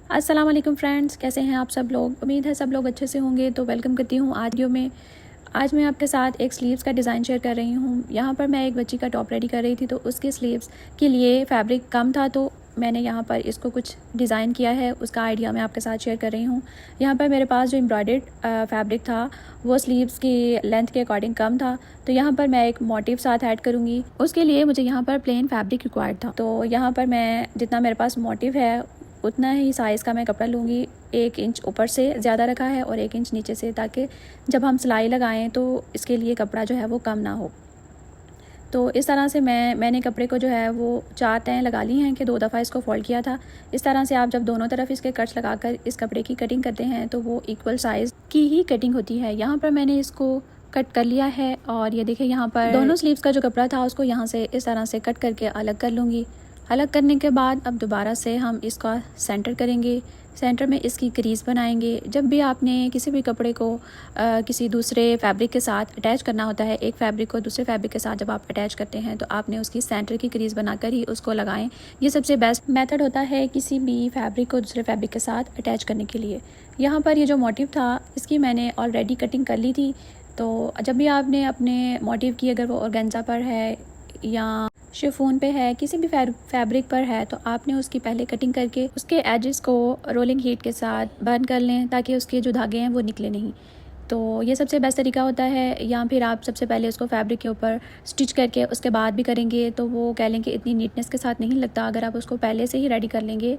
अस्सलाम वालेकुम फ्रेंड्स, कैसे हैं आप सब लोग। उम्मीद है सब लोग अच्छे से होंगे। तो वेलकम करती हूँ आज वीडियो में। आज मैं आपके साथ एक स्लीव्स का डिज़ाइन शेयर कर रही हूँ। यहाँ पर मैं एक बच्ची का टॉप रेडी कर रही थी, तो उसके स्लीव्स के लिए फैब्रिक कम था, तो मैंने यहाँ पर इसको कुछ डिज़ाइन किया है, उसका आइडिया मैं आपके साथ शेयर कर रही हूँ। यहाँ पर मेरे पास जो एम्ब्रॉयडर्ड फैब्रिक था वो स्लीव्स की लेंथ के अकॉर्डिंग कम था, तो यहाँ पर मैं एक मोटिव साथ ऐड करूँगी। उसके लिए मुझे यहाँ पर प्लेन फैब्रिक रिक्वायर्ड था, तो यहाँ पर मैं जितना मेरे पास मोटिव है उतना ही साइज़ का मैं कपड़ा लूँगी। 1 इंच ऊपर से ज़्यादा रखा है और 1 इंच नीचे से, ताकि जब हम सिलाई लगाएं तो इसके लिए कपड़ा जो है वो कम ना हो। तो इस तरह से मैंने कपड़े को जो है वो 4 तय लगा ली हैं कि 2 दफ़ा इसको फोल्ड किया था। इस तरह से आप जब दोनों तरफ इसके कट्स लगाकर इस कपड़े की कटिंग करते हैं तो वो इक्वल साइज़ की ही कटिंग होती है। यहाँ पर मैंने इसको कट कर लिया है और ये देखिए यहाँ पर दोनों स्लीव्स का जो कपड़ा था उसको यहाँ से इस तरह से कट करके अलग कर लूँगी। अलग करने के बाद अब दोबारा से हम इसका सेंटर करेंगे। सेंटर में इसकी क्रीज़ बनाएंगे। जब भी आपने किसी भी कपड़े को किसी दूसरे फैब्रिक के साथ अटैच करना होता है, एक फैब्रिक को दूसरे फैब्रिक के साथ जब आप अटैच करते हैं तो आपने उसकी सेंटर की क्रीज़ बनाकर ही उसको लगाएं। ये सबसे बेस्ट मेथड होता है किसी भी फैब्रिक को दूसरे फैब्रिक के साथ अटैच करने के लिए। यहाँ पर ये जो मोटिव था इसकी मैंने ऑलरेडी कटिंग कर ली थी। तो जब भी आपने अपने मोटिव की, अगर वो ऑर्गेन्जा पर है या शिफॉन पे है, किसी भी फैब्रिक पर है, तो आपने उसकी पहले कटिंग करके उसके एजेस को रोलिंग हीट के साथ बर्न कर लें ताकि उसके जो धागे हैं वो निकले नहीं। तो ये सबसे बेस्ट तरीका होता है। या फिर आप सबसे पहले उसको फैब्रिक के ऊपर स्टिच करके उसके बाद भी करेंगे तो वो कह लें कि इतनी नीटनेस के साथ नहीं लगता। अगर आप उसको पहले से ही रेडी कर लेंगे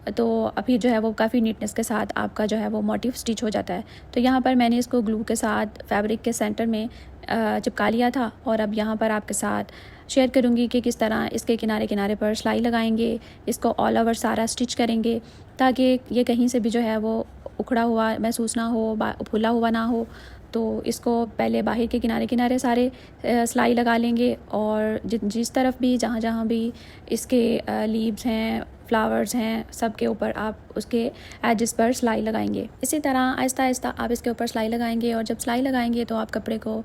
तो अभी जो है वो काफ़ी नीटनेस के साथ आपका जो है वो मोटिव स्टिच हो जाता है। तो यहाँ पर मैंने इसको ग्लू के साथ फैब्रिक के सेंटर में चिपका लिया था और अब यहाँ पर आपके साथ शेयर करूँगी कि किस तरह इसके किनारे किनारे पर सिलाई लगाएंगे। इसको ऑल ओवर सारा स्टिच करेंगे ताकि ये कहीं से भी जो है वो उखड़ा हुआ महसूस ना हो, फूला हुआ ना हो। तो इसको पहले बाहर के किनारे किनारे सारे सिलाई लगा लेंगे और जिस तरफ भी जहाँ जहाँ भी इसके लीव्स हैं, फ्लावर्स हैं, सब के ऊपर आप उसके एजेस पर सिलाई लगाएंगे। इसी तरह आहिस्ता आहिस्ता आप इसके ऊपर सिलाई लगाएंगे और जब सिलाई लगाएंगे तो आप कपड़े को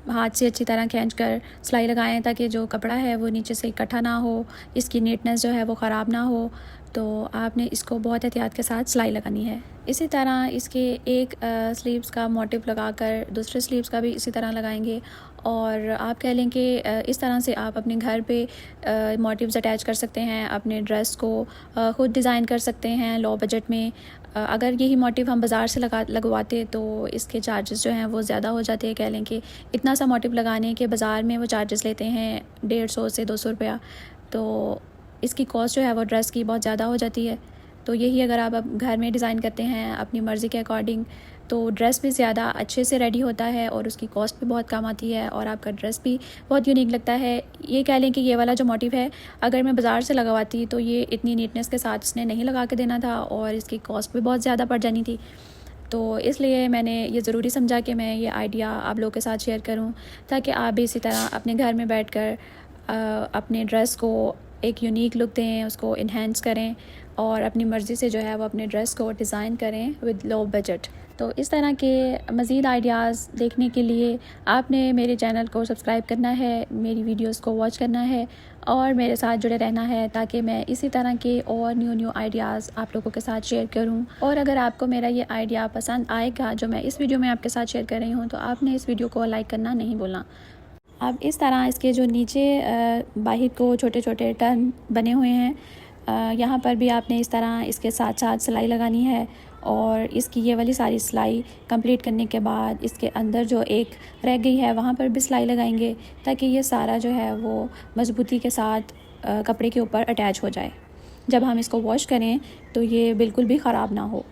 हाथ से अच्छी तरह खींच कर सिलाई लगाएं ताकि जो कपड़ा है वो नीचे से इकट्ठा ना हो, इसकी नीटनेस जो है वो ख़राब ना हो। तो आपने इसको बहुत एहतियात के साथ सिलाई लगानी है। इसी तरह इसके एक स्लीव्स का मोटिव लगाकर दूसरे स्लीव्स का भी इसी तरह लगाएंगे और आप कह लें कि इस तरह से आप अपने घर पे मोटिव्स अटैच कर सकते हैं। अपने ड्रेस को ख़ुद डिज़ाइन कर सकते हैं लो बजट में। अगर यही मोटिव हम बाज़ार से लगवाते तो इसके चार्जेस जो हैं वो ज़्यादा हो जाते हैं। कह लें कि इतना सा मोटिव लगाने के बाज़ार में वो चार्जेस लेते हैं 150 से 200 रुपया। तो इसकी कॉस्ट जो है वो ड्रेस की बहुत ज़्यादा हो जाती है। तो यही अगर आप अब घर में डिज़ाइन करते हैं अपनी मर्ज़ी के अकॉर्डिंग तो ड्रेस भी ज़्यादा अच्छे से रेडी होता है और उसकी कॉस्ट भी बहुत कम आती है और आपका ड्रेस भी बहुत यूनिक लगता है। ये कह लें कि ये वाला जो मोटिव है अगर मैं बाज़ार से लगवाती तो ये इतनी नीटनेस के साथ इसने नहीं लगा के देना था और इसकी कॉस्ट भी बहुत ज़्यादा पड़ जानी थी। तो इसलिए मैंने ये ज़रूरी समझा कि मैं ये आइडिया आप लोगों के साथ शेयर करूं ताकि आप भी इसी तरह अपने घर में बैठकर अपने ड्रेस को एक यूनिक लुक दें, उसको इन्हेंस करें और अपनी मर्ज़ी से जो है वो अपने ड्रेस को डिज़ाइन करें विद लो बजट। तो इस तरह के मज़ीद आइडियाज़ देखने के लिए आपने मेरे चैनल को सब्सक्राइब करना है, मेरी वीडियोस को वॉच करना है और मेरे साथ जुड़े रहना है ताकि मैं इसी तरह के और न्यू आइडियाज़ आप लोगों के साथ शेयर करूं। और अगर आपको मेरा ये आइडिया पसंद आएगा जो मैं इस वीडियो में आपके साथ शेयर कर रही हूँ तो आपने इस वीडियो को लाइक करना नहीं भूलना। अब इस तरह इसके जो नीचे बाहर को छोटे छोटे टर्न बने हुए हैं यहाँ पर भी आपने इस तरह इसके साथ साथ सिलाई लगानी है और इसकी ये वाली सारी सिलाई कंप्लीट करने के बाद इसके अंदर जो एक रह गई है वहाँ पर भी सिलाई लगाएंगे ताकि ये सारा जो है वो मज़बूती के साथ कपड़े के ऊपर अटैच हो जाए। जब हम इसको वॉश करें तो ये बिल्कुल भी ख़राब ना हो।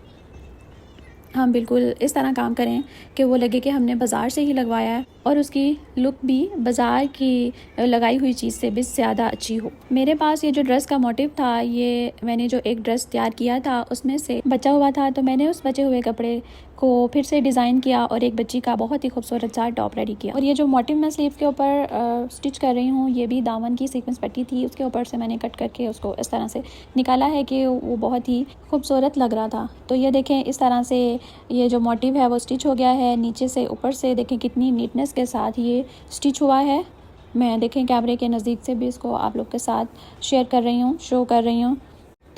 हम बिल्कुल इस तरह काम करें कि वो लगे कि हमने बाज़ार से ही लगवाया है और उसकी लुक भी बाज़ार की लगाई हुई चीज़ से भी ज़्यादा अच्छी हो। मेरे पास ये जो ड्रेस का मोटिव था, ये मैंने जो एक ड्रेस तैयार किया था उसमें से बचा हुआ था, तो मैंने उस बचे हुए कपड़े को फिर से डिज़ाइन किया और एक बच्ची का बहुत ही खूबसूरत सा टॉप रेडी किया। और ये जो मोटिव मैं स्लीव के ऊपर स्टिच कर रही हूँ ये भी दामन की सीक्वेंस पट्टी थी, उसके ऊपर से मैंने कट करके उसको इस तरह से निकाला है कि वो बहुत ही खूबसूरत लग रहा था। तो ये देखें इस तरह से ये जो मोटिव है वो स्टिच हो गया है नीचे से ऊपर से। देखें कितनी नीटनेस के साथ ये स्टिच हुआ है। मैं देखें कैमरे के नज़दीक से भी इसको आप लोग के साथ शेयर कर रही हूँ, शो कर रही हूँ।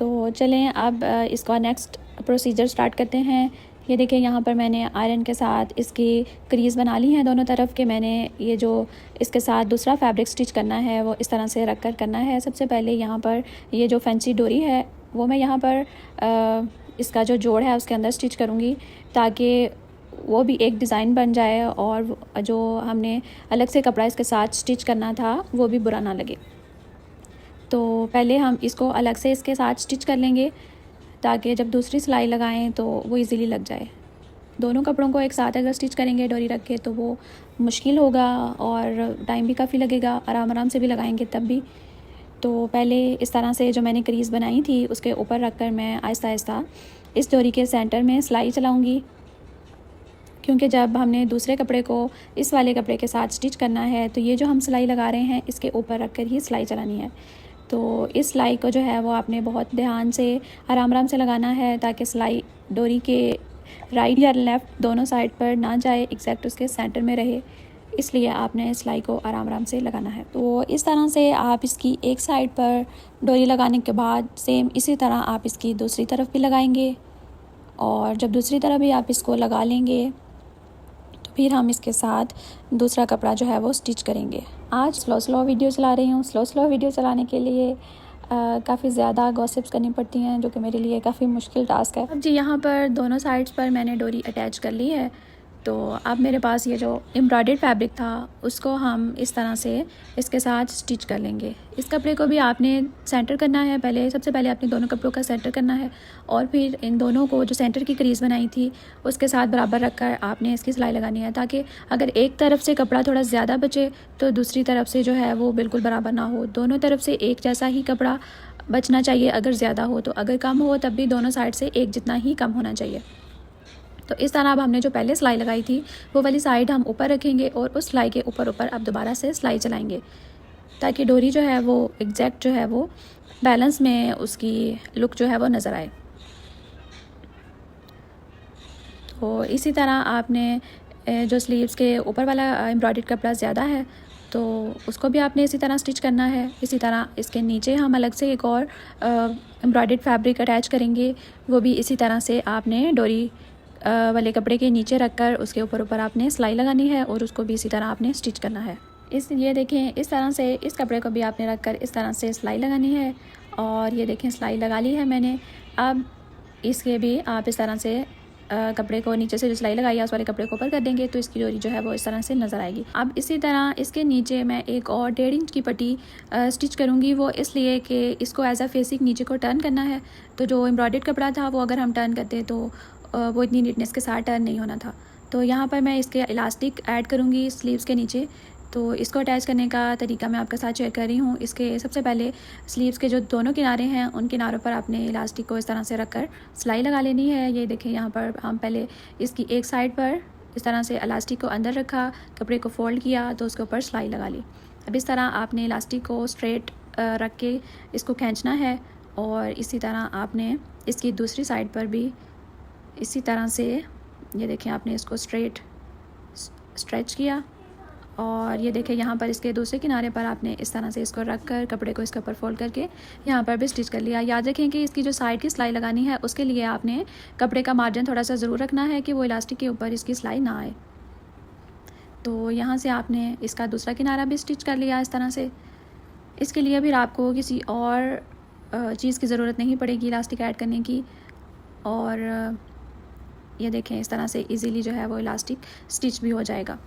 तो चलें अब इसका नेक्स्ट प्रोसीजर स्टार्ट करते हैं। ये देखिए यहाँ पर मैंने आयरन के साथ इसकी क्रीज़ बना ली है दोनों तरफ के। मैंने ये जो इसके साथ दूसरा फैब्रिक स्टिच करना है वो इस तरह से रख कर करना है। सबसे पहले यहाँ पर ये जो फैंसी डोरी है वो मैं यहाँ पर इसका जो जोड़ है उसके अंदर स्टिच करूँगी, ताकि वो भी एक डिज़ाइन बन जाए और जो हमने अलग से कपड़ा इसके साथ स्टिच करना था वो भी बुरा ना लगे। तो पहले हम इसको अलग से इसके साथ स्टिच कर लेंगे ताकि जब दूसरी सिलाई लगाएं तो वो इजीली लग जाए। दोनों कपड़ों को एक साथ अगर स्टिच करेंगे डोरी रख के तो वो मुश्किल होगा और टाइम भी काफ़ी लगेगा, आराम आराम से भी लगाएंगे तब भी। तो पहले इस तरह से जो मैंने क्रीज़ बनाई थी उसके ऊपर रख कर मैं आहिस्ता आहिस्ता इस डोरी के सेंटर में सिलाई चलाऊँगी, क्योंकि जब हमने दूसरे कपड़े को इस वाले कपड़े के साथ स्टिच करना है तो ये जो हम सिलाई लगा रहे हैं इसके ऊपर रख कर ही सिलाई चलानी है। तो इस सिलाई को जो है वो आपने बहुत ध्यान से आराम आराम से लगाना है ताकि सिलाई डोरी के राइट या लेफ़्ट दोनों साइड पर ना जाए, एग्जैक्ट उसके सेंटर में रहे, इसलिए आपने सिलाई को आराम आराम से लगाना है। तो इस तरह से आप इसकी एक साइड पर डोरी लगाने के बाद सेम इसी तरह आप इसकी दूसरी तरफ भी लगाएंगे और जब दूसरी तरफ भी आप इसको लगा लेंगे तो फिर हम इसके साथ दूसरा कपड़ा जो है वो स्टिच करेंगे। आज स्लो वीडियो चला रही हूँ। स्लो वीडियो चलाने के लिए काफ़ी ज़्यादा गॉसिप्स करनी पड़ती हैं, जो कि मेरे लिए काफ़ी मुश्किल टास्क है। अब जी यहाँ पर दोनों साइड्स पर मैंने डोरी अटैच कर ली है। तो अब मेरे पास ये जो एम्ब्रॉयडर्ड फैब्रिक था उसको हम इस तरह से इसके साथ स्टिच कर लेंगे। इस कपड़े को भी आपने सेंटर करना है, सबसे पहले आपने दोनों कपड़ों का सेंटर करना है और फिर इन दोनों को जो सेंटर की क्रीज़ बनाई थी उसके साथ बराबर रखकर आपने इसकी सिलाई लगानी है, ताकि अगर एक तरफ से कपड़ा थोड़ा ज़्यादा बचे तो दूसरी तरफ से जो है वो बिल्कुल बराबर ना हो। दोनों तरफ से एक जैसा ही कपड़ा बचना चाहिए, अगर ज़्यादा हो तो, अगर कम हो तब भी दोनों साइड से एक जितना ही कम होना चाहिए। तो इस तरह अब हमने जो पहले सिलाई लगाई थी वो वाली साइड हम ऊपर रखेंगे और उस सिलाई के ऊपर अब दोबारा से सिलाई चलाएंगे, ताकि डोरी जो है वो एग्जैक्ट जो है वो बैलेंस में उसकी लुक जो है वो नज़र आए। तो इसी तरह आपने जो स्लीव्स के ऊपर वाला एम्ब्रॉयडर्ड कपड़ा ज़्यादा है तो उसको भी आपने इसी तरह स्टिच करना है। इसी तरह इसके नीचे हम अलग से एक और एम्ब्रॉयडर्ड फैब्रिक अटैच करेंगे, वो भी इसी तरह से आपने डोरी वाले कपड़े के नीचे रखकर उसके ऊपर आपने सिलाई लगानी है और उसको भी इसी तरह आपने स्टिच करना है। ये देखें इस तरह से इस कपड़े को भी आपने रखकर इस तरह से सिलाई लगानी है और ये देखें सिलाई लगा ली है मैंने। अब इसके भी आप इस तरह से कपड़े को नीचे से जो सिलाई लगाई है उस वाले कपड़े को ऊपर कर देंगे तो इसकी डोरी जो है वो इस तरह से नज़र आएगी। अब इसी तरह इसके नीचे मैं एक और 1.5 इंच की पट्टी स्टिच करूँगी, वो इसलिए कि इसको एज अ फेसिंग नीचे को टर्न करना है। तो जो एम्ब्रॉयडर्ड कपड़ा था वो अगर हम टर्न करते तो वो इतनी नीटनेस के साथ टर्न नहीं होना था। तो यहाँ पर मैं इसके इलास्टिक ऐड करूँगी स्लीव्स के नीचे। तो इसको अटैच करने का तरीका मैं आपके साथ शेयर कर रही हूँ। इसके सबसे पहले स्लीव्स के जो दोनों किनारे हैं उन किनारों पर आपने इलास्टिक को इस तरह से रखकर सिलाई लगा लेनी है। ये देखें यहाँ पर हम पहले इसकी एक साइड पर इस तरह से इलास्टिक को अंदर रखा, कपड़े को फोल्ड किया तो उसके ऊपर सिलाई लगा ली। अब इस तरह आपने इलास्टिक को स्ट्रेट रख के इसको खींचना है और इसी तरह आपने इसकी दूसरी साइड पर भी इसी तरह से ये देखें आपने इसको स्ट्रेच किया और ये देखें यहाँ पर इसके दूसरे किनारे पर आपने इस तरह से इसको रख कर कपड़े को इसके ऊपर फोल्ड करके यहाँ पर भी स्टिच कर लिया। याद रखें कि इसकी जो साइड की सिलाई लगानी है उसके लिए आपने कपड़े का मार्जिन थोड़ा सा ज़रूर रखना है कि वो इलास्टिक के ऊपर इसकी सिलाई ना आए। तो यहाँ से आपने इसका दूसरा किनारा भी स्टिच कर लिया इस तरह से। इसके लिए फिर आपको किसी और चीज़ की ज़रूरत नहीं पड़ेगी इलास्टिक ऐड करने की। और ये देखें इस तरह से इजीली जो है वो इलास्टिक स्टिच भी हो जाएगा।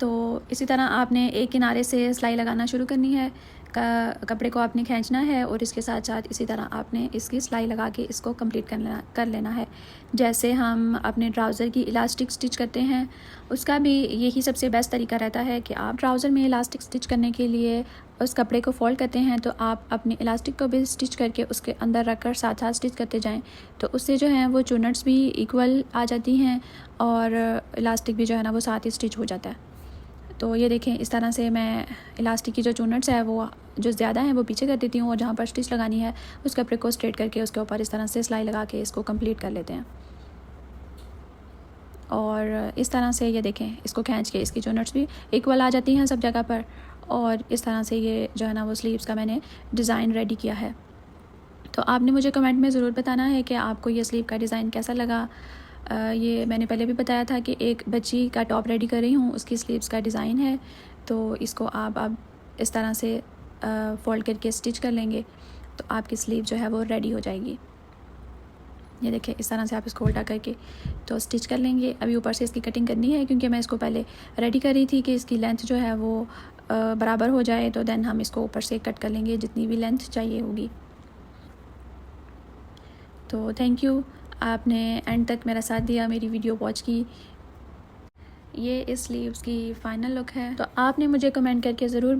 तो इसी तरह आपने एक किनारे से सिलाई लगाना शुरू करनी है, कपड़े को आपने खींचना है और इसके साथ साथ इसी तरह आपने इसकी सिलाई लगा के इसको कंप्लीट कर लेना है। जैसे हम अपने ट्राउज़र की इलास्टिक स्टिच करते हैं उसका भी यही सबसे बेस्ट तरीका रहता है कि आप ट्राउज़र में इलास्टिक स्टिच करने के लिए उस कपड़े को फोल्ड करते हैं तो आप अपने इलास्टिक को भी स्टिच करके उसके अंदर रखकर साथ साथ स्टिच करते जाएं, तो उससे जो है वो चुनट्स भी इक्वल आ जाती हैं और इलास्टिक भी जो है ना वो साथ ही स्टिच हो जाता है। तो ये देखें इस तरह से मैं इलास्टिक की जो चुनट्स है वो जो ज़्यादा हैं वो पीछे कर देती हूँ और जहाँ पर स्टिच लगानी है उस कपड़े को स्ट्रेट करके उसके ऊपर इस तरह से सिलाई लगा के इसको कंप्लीट कर लेते हैं। और इस तरह से ये देखें इसको खींच के इसकी चुनट्स भी इक्वल आ जाती हैं सब जगह पर और इस तरह से ये जो है ना वो स्लीव्स का मैंने डिज़ाइन रेडी किया है। तो आपने मुझे कमेंट में ज़रूर बताना है कि आपको ये स्लीव का डिज़ाइन कैसा लगा। ये मैंने पहले भी बताया था कि एक बच्ची का टॉप रेडी कर रही हूँ, उसकी स्लीव्स का डिज़ाइन है। तो इसको आप अब इस तरह से फ़ोल्ड करके स्टिच कर लेंगे तो आपकी स्लीव जो है वो रेडी हो जाएगी। ये देखिए इस तरह से आप इसको उल्टा करके तो स्टिच कर लेंगे। अभी ऊपर से इसकी कटिंग करनी है क्योंकि मैं इसको पहले रेडी कर रही थी कि इसकी लेंथ जो है वो बराबर हो जाए, तो देन हम इसको ऊपर से कट कर लेंगे जितनी भी लेंथ चाहिए होगी। तो थैंक यू, आपने एंड तक मेरा साथ दिया, मेरी वीडियो वॉच की। ये इस स्लीव्स की फ़ाइनल लुक है। तो आपने मुझे कमेंट करके ज़रूर